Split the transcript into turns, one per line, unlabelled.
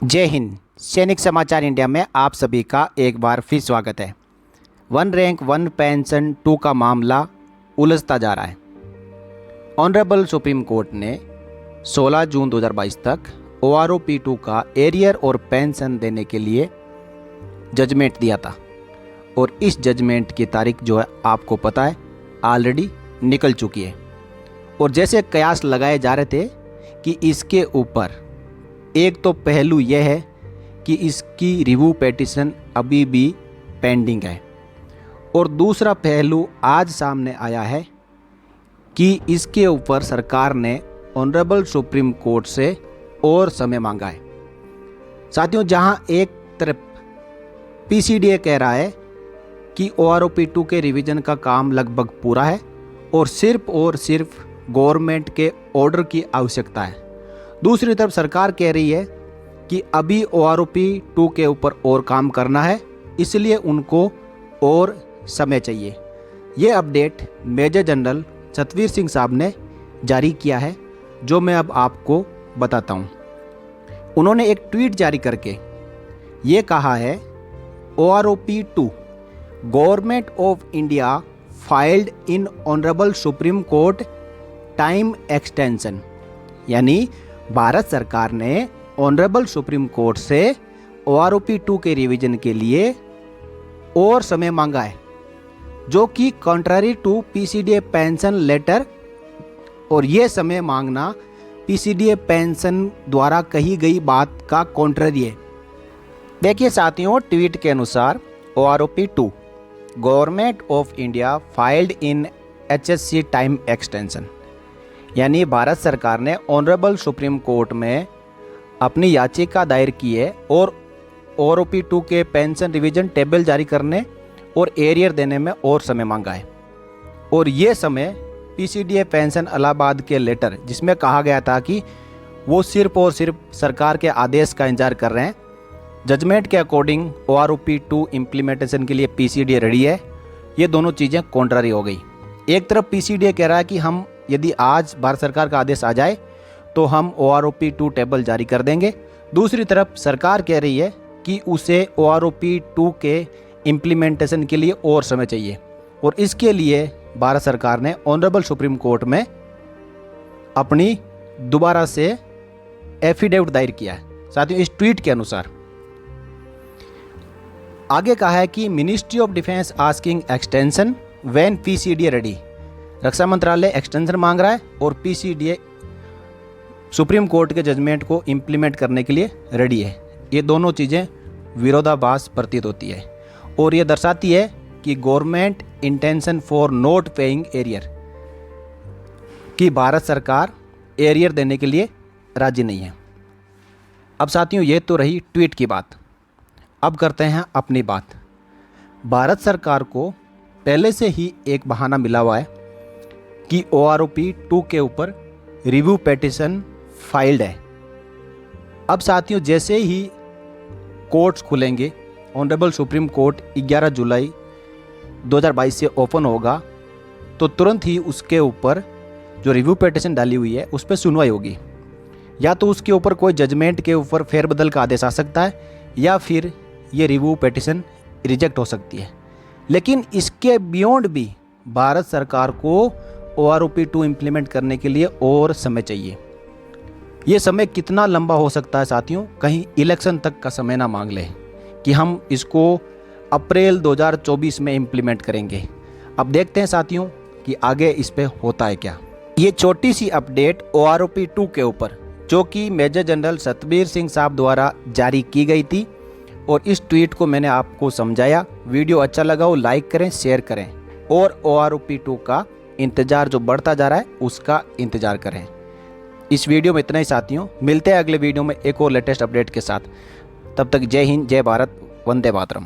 जय हिंद। सैनिक समाचार इंडिया में आप सभी का एक बार फिर स्वागत है। वन रैंक वन पेंशन 2 का मामला उलझता जा रहा है। ऑनरेबल सुप्रीम कोर्ट ने 16 जून 2022 तक OROP2 का एरियर और पेंशन देने के लिए जजमेंट दिया था और इस जजमेंट की तारीख जो है आपको पता है ऑलरेडी निकल चुकी है। और जैसे कयास लगाए जा रहे थे कि इसके ऊपर एक तो पहलू यह है कि इसकी रिव्यू पिटीशन अभी भी पेंडिंग है और दूसरा पहलू आज सामने आया है कि इसके ऊपर सरकार ने ऑनरेबल सुप्रीम कोर्ट से और समय मांगा है। साथियों, जहां एक तरफ PCDA कह रहा है कि OROP2 के रिवीजन का काम लगभग पूरा है और सिर्फ गवर्नमेंट के ऑर्डर की आवश्यकता है, दूसरी तरफ सरकार कह रही है कि अभी OROP2 के ऊपर और काम करना है, इसलिए उनको और समय चाहिए। ये update major general Satveer Singh साहब ने जारी किया है, जो मैं अब आपको बताता हूँ। उन्होंने एक ट्वीट जारी करके ये कहा है, OROP2 government of India filed in honourable supreme court time extension, यानी भारत सरकार ने ऑनरेबल सुप्रीम कोर्ट से OROP2 के रिवीजन के लिए और समय मांगा है, जो कि contrary to PCDA pension letter, और ये समय मांगना PCDA पेंशन द्वारा कही गई बात का कॉन्ट्ररी है। देखिए साथियों, ट्वीट के अनुसार OROP2 government of India filed in HSC time extension, यानी भारत सरकार ने ऑनरेबल सुप्रीम कोर्ट में अपनी याचिका दायर की है और OROP2 के पेंशन रिवीजन टेबल जारी करने और एरियर देने में और समय मांगा है। और ये समय PCDA पेंशन इलाहाबाद के लेटर, जिसमें कहा गया था कि वो सिर्फ और सिर्फ सरकार के आदेश का इंतजार कर रहे हैं, जजमेंट के अकॉर्डिंग OROP2 इम्प्लीमेंटेशन के लिए PCDA रेडी है, ये दोनों चीज़ें कॉन्ट्ररी हो गई। एक तरफ PCDA कह रहा है कि हम यदि आज भारत सरकार का आदेश आ जाए तो हम OROP2 टेबल जारी कर देंगे, दूसरी तरफ सरकार कह रही है कि उसे OROP2 के इम्प्लीमेंटेशन के लिए और समय चाहिए, और इसके लिए भारत सरकार ने ऑनरेबल सुप्रीम कोर्ट में अपनी दोबारा से एफिडेविट दायर किया है। साथियों, इस ट्वीट के अनुसार आगे कहा है कि ministry of defence asking extension when PCDA ready, रक्षा मंत्रालय एक्सटेंशन मांग रहा है और PCDA सुप्रीम कोर्ट के जजमेंट को इम्प्लीमेंट करने के लिए रेडी है। ये दोनों चीज़ें विरोधाभास प्रतीत होती है और ये दर्शाती है कि government intention for not paying arrear, कि भारत सरकार एरियर देने के लिए राजी नहीं है। अब साथियों, ये तो रही ट्वीट की बात। अब करते हैं अपनी बात। भारत सरकार को पहले से ही एक बहाना मिला हुआ है कि OROP2 के ऊपर रिव्यू पिटीशन फाइल्ड है। अब साथियों, जैसे ही कोर्ट्स खुलेंगे, ऑनरेबल सुप्रीम कोर्ट 11 जुलाई 2022 से ओपन होगा, तो तुरंत ही उसके ऊपर जो रिव्यू पिटीशन डाली हुई है उस पर सुनवाई होगी। या तो उसके ऊपर कोई जजमेंट के ऊपर फेरबदल का आदेश आ सकता है, या फिर ये रिव्यू पिटीशन रिजेक्ट हो सकती है। लेकिन इसके बियॉन्ड भी भारत सरकार को OROP2 इम्प्लीमेंट करने के लिए और समय चाहिए। ये समय कितना लंबा हो सकता है साथियों, कहीं इलेक्शन तक का समय ना मांग ले कि हम इसको अप्रैल 2024 में इम्प्लीमेंट करेंगे। अब देखते हैं साथियों कि आगे इस पे होता है क्या। ये छोटी सी अपडेट OROP2 के ऊपर, जो कि मेजर जनरल सतवीर सिंह साहब द्वारा जारी की गई थी, और इस ट्वीट को मैंने आपको समझाया। वीडियो अच्छा लगा हो लाइक करें, शेयर करें, और OROP2 का इंतज़ार जो बढ़ता जा रहा है उसका इंतज़ार करें। इस वीडियो में इतना ही साथियों, मिलते हैं अगले वीडियो में एक और लेटेस्ट अपडेट के साथ। तब तक जय हिंद, जय भारत, वंदे मातरम।